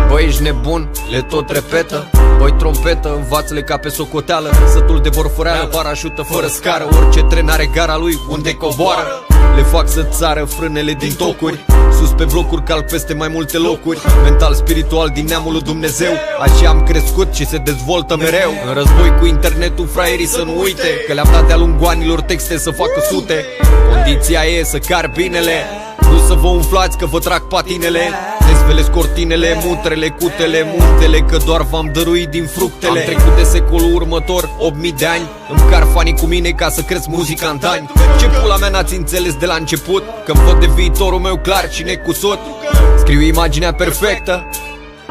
Băi, ești nebun, le tot repetă. Băi, trompetă, învață-le ca pe socoteală. Sătul de vorfăreală, parașută fără scară. Orice tren are gara lui unde coboară. Le fac să țară frânele din tocuri. Sus pe blocuri calc peste mai multe locuri. Mental, spiritual, din neamul lui Dumnezeu. Așa am crescut și se dezvoltă mereu. În război cu internetul, fraierii să nu uite că le-am dat de-a lungul anilor texte să facă sute. Condiția e să car binele, nu să vă umflați că vă trag patinele. Dezvelesc cortinele, mutrele, cutele, muntele, că doar v-am dăruit din fructele. Am trecut de secolul următor, 8000 de ani. Îmi car fanii cu mine ca să cresc muzicantani. Ce pula mea n-ați înțeles de la început? Că văd de viitorul meu clar și necusut. Scriu imaginea perfectă,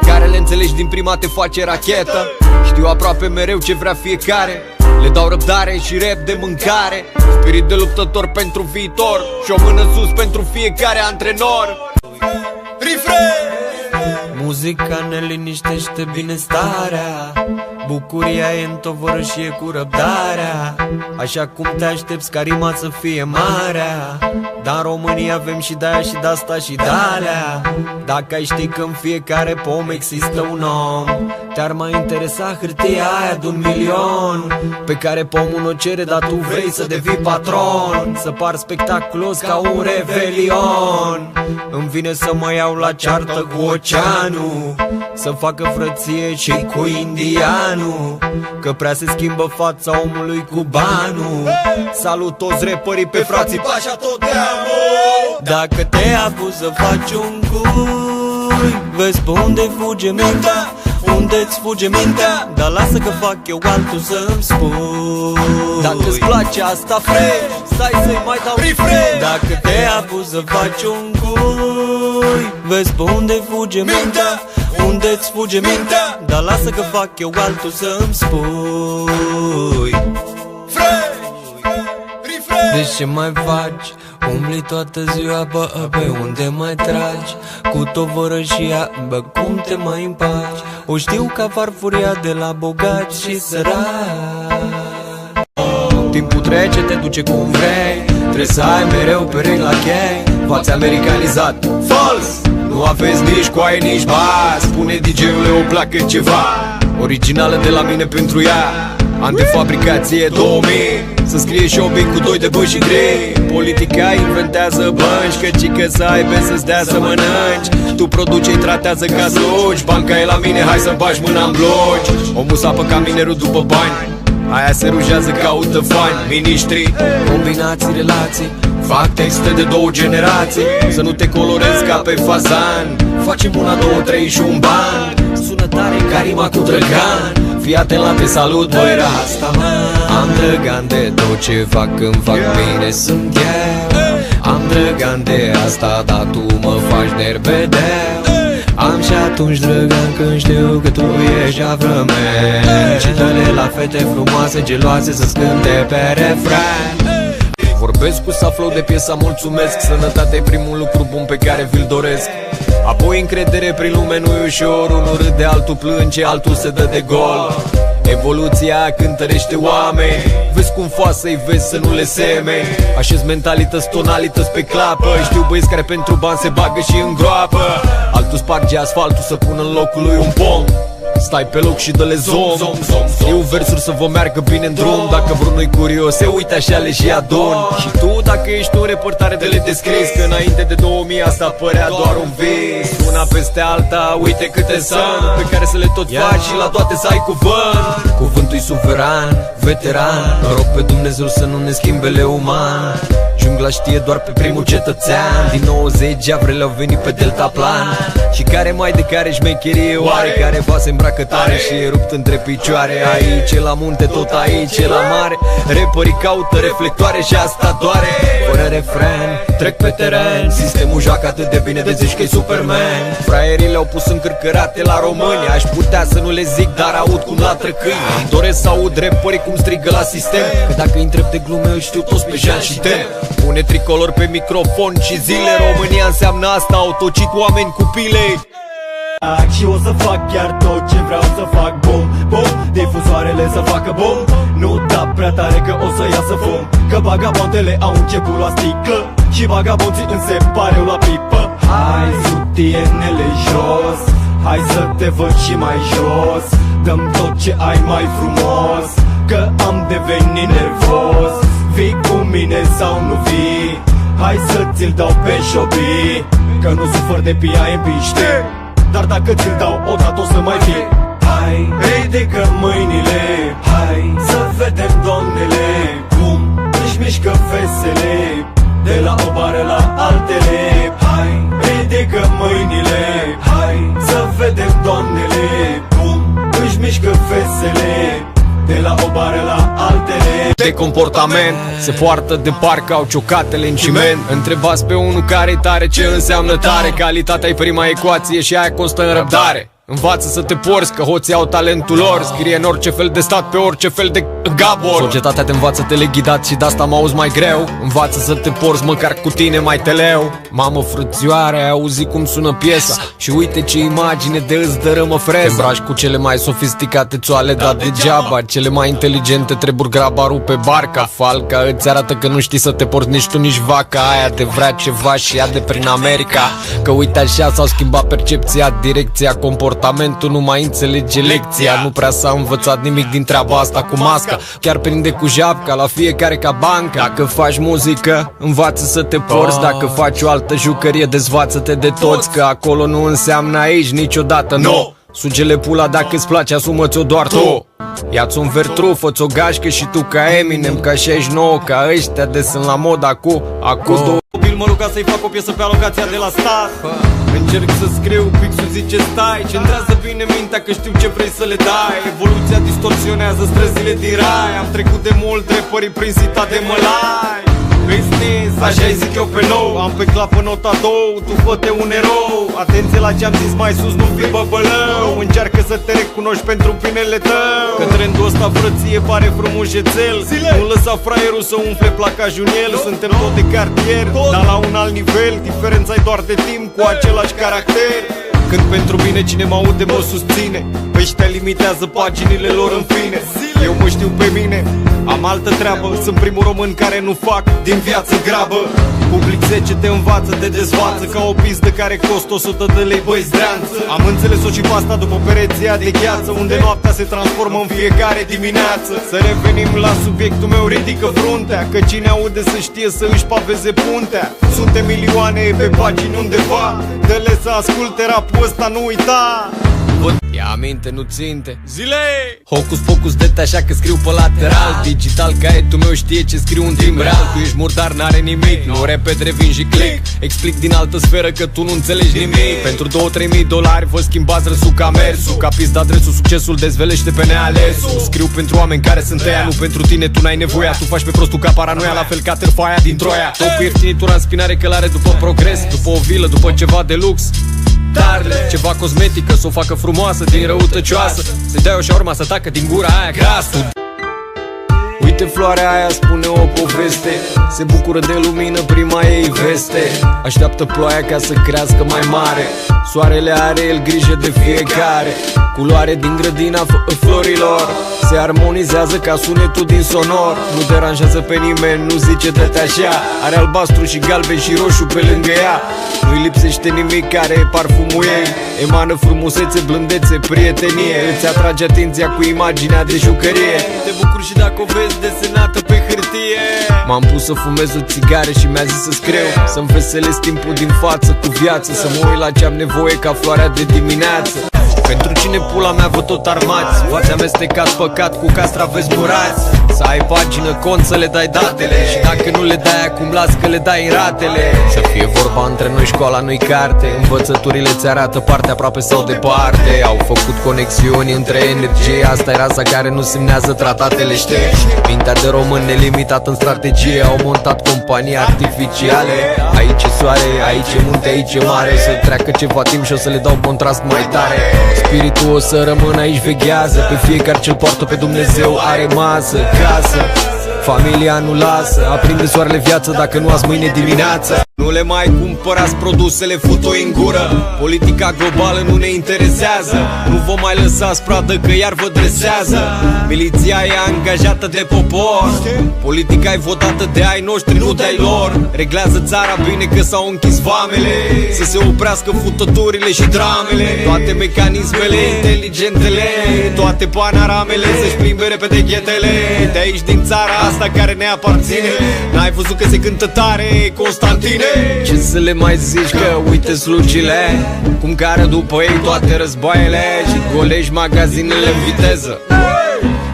care le înțelegi din prima te face rachetă. Știu aproape mereu ce vrea fiecare. Le dau răbdare și rep de mâncare. Spirit de luptător pentru viitor și o mână sus pentru fiecare antrenor. Muzica ne liniștește binestarea. Bucuria e în tovărășie cu răbdarea. Așa cum te aștepți ca rima să fie marea. Dar în România avem și de-aia și de-asta și de-alea. Dacă ai ști că în fiecare pom există un om, te-ar mai interesa hârtia aia d'1 milion pe care pomul o cere, dar tu vrei să devii patron. Să par spectaculos ca un revelion. Îmi vine să mă iau la ceartă cu oceanul, să facă frăție cei cu indianul, că prea se schimbă fața omului cu banul. Salut toți rapperii pe frații Pașa tot de-amor. Dacă te apuci să faci un cui, vezi pe unde fuge mintea, unde-ți fuge mintea. Dar lasă că fac eu altul să-mi spun. Dacă-ți place asta fresh, stai să-i mai dau refresh. Dacă te apuci să faci un cui, vezi pe unde fuge mintea, unde-ți fuge mintea. Dar lasă că fac eu altul să-mi spui. Deci ce mai faci? Umbli toată ziua, bă, pe unde mai tragi? Cu tovărășia, bă, cum te mai împaci? O știu ca farfuria de la bogați și săraci. Timpul trece, te duce cum vrei, trebuie să ai mereu perechi la chei. V-ați americanizat, fals! Nu aveți nici coaie, nici bani. Spune DJ-ule o placă ceva originală de la mine pentru ea. An de fabricație 2000, să scrie Shobi cu 2 de bă și grei. Politica inventează bănci, căcică să aibă să-ți dea să mănânci. Tu produci-i tratează ca să uci. Banca e la mine, hai să-mi bagi mâna în bloci. Omul sapă ca minerul după bani, aia se rujează, caută fani. Miniștri, combinații, relații, Fac texte de două generații, să nu te colorezi ca pe fazan. Facem una, două, trei și un ban. Sună tare ca rima cu Drăgan. Fii atent la te salut, băi Rastaman. Am Drăgan de tot ce fac, când fac bine sunt eu. Am Drăgan de asta, dar tu mă faci nerbedeu. Am și atunci Drăgan când știu că tu ești avrămen. Și dă-le la fete frumoase, geloase să-ți cânte pe refren. Vorbesc cu Saflow de piesa Mulțumesc. Sănătatea e primul lucru bun pe care vi-l doresc. Apoi încredere prin lume nu-i ușor. Unul râde, altul plânge, altul se dă de gol. Evoluția cântărește oameni. Vezi cum fac să-i vezi să nu le semeni. Așez mentalități, tonalități pe clapă. Știu băieți care pentru bani se bagă și în groapă. Altul sparge asfaltul să pună în locul lui un pom. Stai pe loc și dă-le zom. Scriu versuri să vă meargă bine în drum. Dacă vreunul-i curios, se uită așa le și adun. Și tu dacă ești un reportare de le descris, că înainte de 2000 asta părea doar un vis. Una peste alta, uite câte sunt, pe care să le tot faci și la toate să ai cuvânt. Cuvântul-i suveran, veteran. Rog pe Dumnezeu să nu ne schimbele uman. Jungla știe doar pe primul cetățean. Din 90 avrele au venit pe deltaplan. Și care mai de care șmecherie oare, care vase îmbracă tare și e rupt între picioare. Aici e la munte, tot aici e la mare. Rapperii caută reflectoare și asta doare. Fără refren, trec pe teren. Sistemul joacă atât de bine de zici că-i Superman. Fraierii le-au pus în cârcărate la români. Aș putea să nu le zic, dar aud cum latră câini. Doresc să aud rapperii cum strigă la sistem, că dacă îi întreb de glume îi știu toți pe Jean și Tem. Pune tricolor pe microfon și zile. România înseamnă asta, autocit oameni cu pile. Și o să fac chiar tot ce vreau să fac. Bum, bum, difuzoarele să facă bum. Nu da prea tare că o să iasă fum. Că vagabondele au început la sticlă și vagabonții în separeu la pipă. Hai sutienele jos, hai să te văd și mai jos. Dăm tot ce ai mai frumos, că am devenit nervos. Vii cu mine sau nu vii? Hai să ți-l dau pe șobii, că nu sufăr de P.I.M.P. știi? Dar dacă ți-l dau odată o să mai fie. Hai, ridică mâinile, hai să vedem, doamnele, cum își mișcă fesele de la o bară la altele. Hai, ridică mâinile, hai să vedem, doamnele, cum își mișcă fesele de la o bară la altele. De comportament se poartă de parcă au ciocatele în ciment. Întrebați pe unul care-i tare ce înseamnă tare. Calitatea e prima ecuație și aia constă în răbdare. Învață să te porți, că hoții au talentul lor. Scrie în orice fel de stat, pe orice fel de gabor. Societatea te învață teleghidat și de-asta mă auzi mai greu. Învață să te porți măcar cu tine mai teleu. Mamă frățioare, ai auzit cum sună piesa? Și uite ce imagine de îți dărâmă freza. Te îmbraci cu cele mai sofisticate țoale, dar degeaba. Cele mai inteligente treburi graba rupe barca. Falca îți arată că nu știi să te porți nici tu, nici vaca. Aia de vrea ceva și ia de prin America. Că uite așa s-au schimbat percepția, direcția, comportamentul nu mai înțelege lecția. Nu prea s-a învățat nimic din treaba asta cu masca. Chiar prinde cu japca la fiecare ca bancă. Dacă faci muzică, învață să te porți. Dacă faci o altă jucărie, dezvață-te de toți, că acolo nu înseamnă aici niciodată no. Suge-le pula dacă îți place, asumă-ți-o doar tu. Ia-ți un vertru, fă-ți o gașcă și tu ca Eminem, ca 69, ca ăștia de sunt la mod acu două. Copil mă ruga să-i fac o piesă pe alocația de la stat. Încerc să scriu, pixul zice stai. Centrează bine mintea că știu ce vrei să le dai. Evoluția distorsionează străzile din rai. Am trecut de mult repării prin sita de mălai. Business, așa-i zic eu pe nou. Am pe clapă nota 2, tu fă-te un erou. Atenție la ce-am zis mai sus, nu fi băbălău. Încearcă să te recunoști pentru binele tău. Că trendul ăsta frăție pare frumușețel. Nu lăsa fraierul să umfle placajul în el. Suntem tot de cartier, dar la un alt nivel. Diferența-i doar de timp cu același caracter. Când pentru mine cine mă aude mă susține, ăștia limitează paginile lor în fine. Eu mă știu pe mine, am altă treabă. Sunt primul român care nu fac din viață grabă. Public 10 te învață, te dezvață ca o pizdă care costă 100 de lei, băi zdreanță. Am înțeles-o și pe asta după pereția de gheață, unde noaptea se transformă în fiecare dimineață. Să revenim la subiectul meu, ridică fruntea, că cine aude să știe să își paveze puntea. Suntem milioane pe pagini undeva, dă-le să asculte rapul ăsta, nu uita. văd. Ia aminte, nu ținte. Zile! Hocus pocus de așa că scriu pe lateral. Digital, caietul meu știe ce scriu în timp real. Tu ești murdar, n-are nimic. Nu repet, revin și click. Explic din altă sferă că tu nu înțelegi nimic. Pentru 2-3 mii dolari vă schimbați răsul ca mersul. Capiți de adresul, succesul dezvelește pe nealesul. Scriu pentru oameni care sunt ăia, nu pentru tine, tu n-ai nevoia. Tu faci pe prostul ca paranoia, la fel ca târfaia din Troia. Tot cu ieftinitura în spinare, călare după progres, după o vilă, după ceva de lux. Darle, ceva cosmetică, s-o facă frumoasă din răutăcioasă. Să dea o șaurma să tacă din gura aia grasă. Uite floarea aia, spune o poveste. Se bucură de lumină, prima ei veste. Așteaptă ploaia ca să crească mai mare. Soarele are el grijă de fiecare. Culoare din grădina florilor se armonizează ca sunetul din sonor. Nu deranjează pe nimeni, nu zice dă-te așa. Are albastru și galben și roșu pe lângă ea. Nu-i lipsește nimic, care e parfumul ei. Emană frumusețe, blândețe, prietenie. Îți atrage atenția cu imaginea de jucărie. Te bucuri și dacă o vezi desenată pe hârtie. M-am pus să fumez o țigară și mi-a zis să scriu, să-mi veselesc timpul din față cu viață. Să mă uit la ce am nevoie ca floarea de dimineață. Pentru cine pula mea vă tot armați, v-ați amestecat păcat cu castraveți murați. Să ai pagină, cont, să le dai datele. Și dacă nu le dai acum, las că le dai în ratele. Să fie vorba între noi, școala nu-i carte. Învățăturile ți arată partea aproape sau departe. Au făcut conexiuni între energie. Asta e raza care nu semnează tratatele, știi? Mintea de român nelimitată în strategie. Au montat companii artificiale. Aici e soare, aici e munte, aici e mare. Să treacă ceva timp și o să le dau contrast mai tare. Spiritul o să rămână aici, veghează. Pe fiecare ce-l poartă pe Dumnezeu are masă, casă. Familia nu lasă, aprinde soarele viață dacă nu azi mâine dimineață. Nu le mai cumpărați produsele, fut-o în gură. Politica globală nu ne interesează. Nu vă mai lăsați pradă că iar vă dresează. Miliția e angajată de popor. Politica e votată de ai noștri, nu de ai lor. Reglează țara bine că s-au închis vamele. Să se oprească futăturile și dramele. Toate mecanismele inteligentele, toate panoramele să-și plimbe repede ghetele. De aici din țara asta care ne aparține. N-ai văzut că se cântă tare, Constantine? Ce să le mai zici că uite slugile cum care după ei toate războaiele. Și golești magazinele în viteză.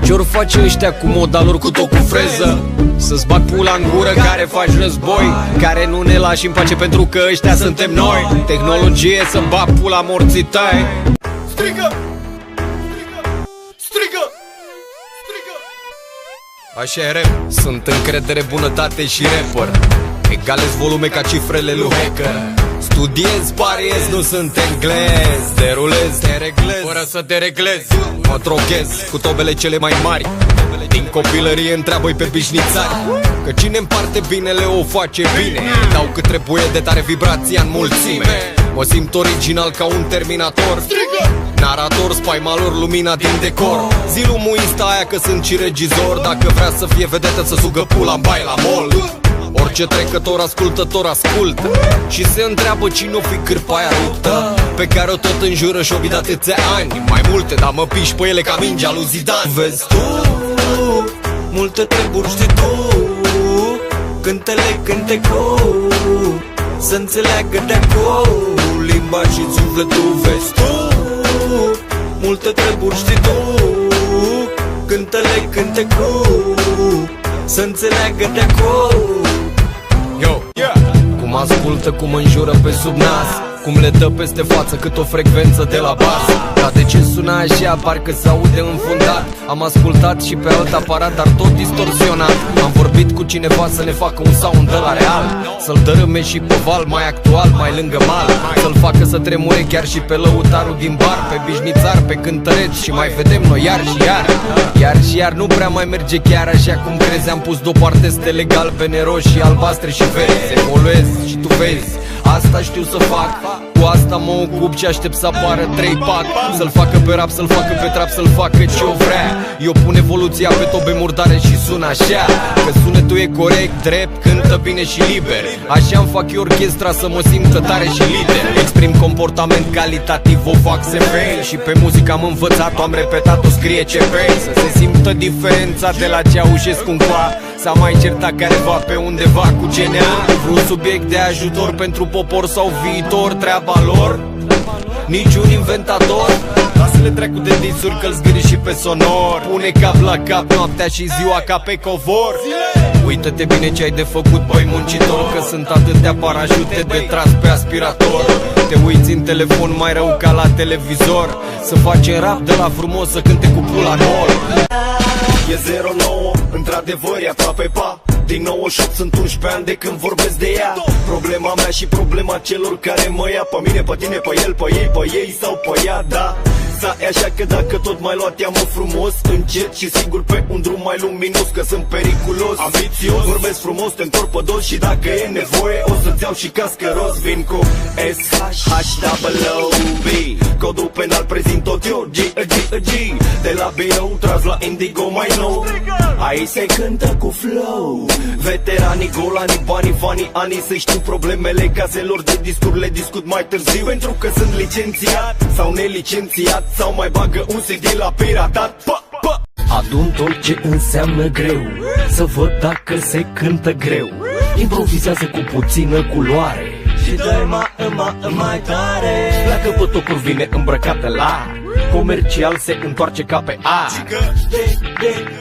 Ce-or face ăștia cu moda lor cu tot cu freză? Să-ți bag pula în gură care faci război, care nu ne lași în pace pentru că ăștia suntem noi. Tehnologie să-mi bag pula morții tăi. Strigă! Strigă! Așa e rap. Sunt încredere, bunătate și rapper. Egalez volume ca cifrele lui hacker. Studiez, pariez, nu sunt englez. Derulez, te reglez, fără să te reglez. Mă trochez cu tobele cele mai mari. Din copilărie întreabă-i pe bișnițari că cine împarte binele o face bine. Dau cât trebuie de tare vibrația în mulțime. Mă simt original ca un terminator. Narator, spaima lor, lumina din decor. Zi lui muista aia că sunt și regizor. Dacă vrea să fie vedetă să sugă pula-n bai la mall. Orice trecător ascultător ascultă și se întreabă cine-o fi cârpa aia ruptă pe care o tot înjură și-o vid atâția ani. Mai multe, dar mă piși pe ele ca mingea lui Zidane. Vezi tu, multe treburi știi tu. Cântele cântecul să înțeleagă de acolo limba și sufletul. Vezi tu, multe treburi știi tu. Cântele cântecul să înțeleagă de acolo. Yo, yeah. Cum ascultă, cum înjură pe sub nas, cum le dă peste față cât o frecvență de la bas. Dar de ce sună așa, parcă se aude înfundat? Am ascultat și pe alt aparat, dar tot distorsionat. Am vorbit cu cineva să ne facă un sound de la real, să-l dărâme și pe val, mai actual, mai lângă mal. Să-l facă să tremure chiar și pe lăutarul din bar, pe bișnițar, pe cântăreți și mai vedem noi iar și iar. Iar și iar nu prea mai merge chiar așa cum crezi. Am pus deoparte stele galbene, roșii, albastre și verzi. Evoluez și tu vezi, asta știu să fac. Cu asta mă ocup și aștept să apară 3 pac. Să-l facă pe rap, să-l facă pe trap, să-l facă ce-o vrea. Eu pun evoluția pe tobe murdare și sună așa, că sunetul e corect, drept, cântă bine și liber. Așa-mi fac eu orchestra să mă simtă tare și lider. Exprim comportament calitativ, o fac fail. Și pe muzică am învățat-o, am repetat-o, scrie CP. Să se simtă diferența de la Ceaușescu încoa. S-a mai certat careva pe undeva cu CNA. Vreun subiect de ajutor pentru popor sau viitor, treaba lor. Niciun inventator le treacu de disuri, călzgâri și pe sonor. Pune cap la cap noaptea și ziua ca pe covor. Uită-te bine ce ai de făcut, băi muncitor, că sunt atâtea parajute de tras pe aspirator. Te uiți în telefon mai rău ca la televizor. Să face rap de la frumos, să cânte cu pula nol. E 09, într-adevăr e aproape pa. Din 98 sunt 11 ani de când vorbesc de ea. Problema mea și problema celor care mă ia. Pe mine, pe tine, pe el, pe ei, pe ei sau pe ea, da. E așa că dacă tot mai luat ea mă frumos, încet și sigur pe un drum mai luminos, că sunt periculos, ambițios, vorbesc frumos, te întorc pe dos și dacă e nevoie o să-ți iau și cască roz. Vin cu SHHOOB, codul penal prezint tot eu, G. De la birou tras la Indigo mai nou. Aici se cântă cu flow. Veteranii, golanii, banii, fanii, anii, să știu problemele caselor de discuri, le discut mai târziu, pentru că sunt licențiat sau nelicențiat, sau mai bagă un CD la piratat. Adun tot ce înseamnă greu, să văd dacă se cântă greu. Improvizează cu puțină culoare și dă-i mai tare. Pleacă pe tocuri, vine îmbrăcată la comercial, se întoarce ca pe A.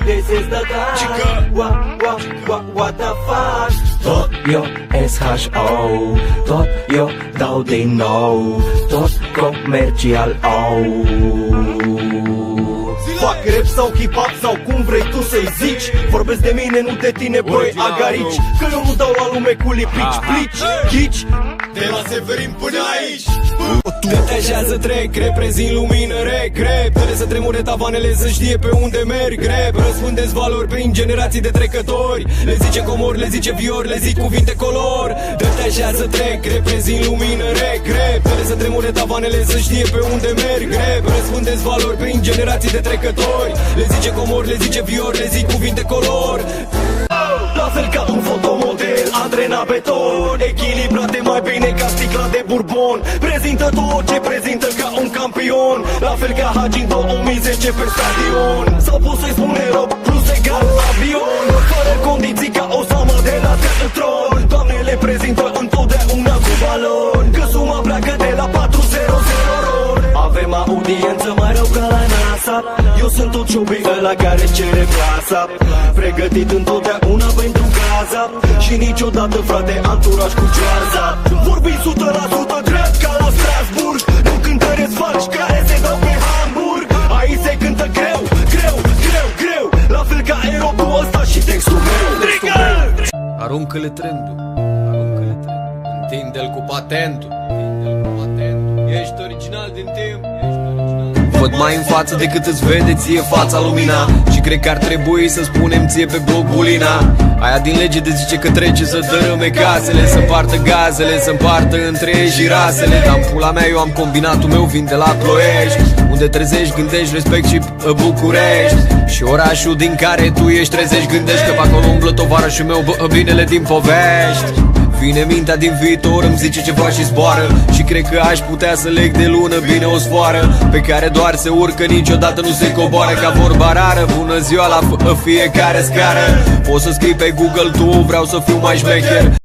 This is the guy. What the fuck? Tot eu SHO, tot eu dau din nou, tot comercial, Fac rap sau hip-hop sau cum vrei tu să-i zici. Vorbesc de mine, nu de tine, băi agarici, că eu nu dau la lume cu lipici, plici, ghici. De la Severin până aici. Detejează trec, reprezint lumină, rep. Trebuie să tremure tavanele, să știe pe unde merg, rep. Răspundeți valori prin generații de trecători. Le zice comori, le zice viori, le zic cuvinte color. Detejează trec, reprezint lumină, rep. Trebuie să tremure tavanele, să știe pe unde merg, rep. Răspundeți valori prin generații de trecători. Le zice comori, le zice viori, le zic cuvinte color. La fel ca un fotomodel, adrena beton, echilibrate mai bine ca sticla de bourbon. Prezintă tot ce prezintă ca un campion, la fel ca Hagi în 2010 pe stadion. Sau pot să-i spun erop plus egal avion, fără condiții ca Osama de la Teatron. Doamne, le prezintă întotdeauna cu balon, că suma pleacă de la 400 Avem audiență mai rău ca la NASA. Eu sunt tot ciubii ăla care cere plasa, pregătit întotdeauna pentru gaza, și niciodată, frate, anturaj cu ceaza. Vorbim 100% drept ca la Strasburg, nu cântăreți falși care se dau pe Hamburg. Aici se cântă greu, la fel ca aeropul ăsta și textul meu. Aruncă-le trendul, întinde-l cu patentul. Ești original din timp. Văd mai în față decât îți vede ție fața lumina, și cred că ar trebui să spunem ție pe bloc bulina. Aia din lege de zice că trece să dărâme casele, să împartă gazele, să împartă între ei și rasele. Dar în pula mea eu am combinatul meu, vin de la Ploiești, unde trezești, gândești, respect și București. Și orașul din care tu ești, trezești, gândești, că pe acolo umblă tovarășul meu, binele din povești. Vine mintea din viitor, îmi zice ceva și zboară, și cred că aș putea să leg de lună bine o sfoară, pe care doar se urcă, niciodată nu se coboară, ca vorba rară. Bună ziua la fiecare scară. Poți să scrii pe Google tu, vreau să fiu mai șmecher.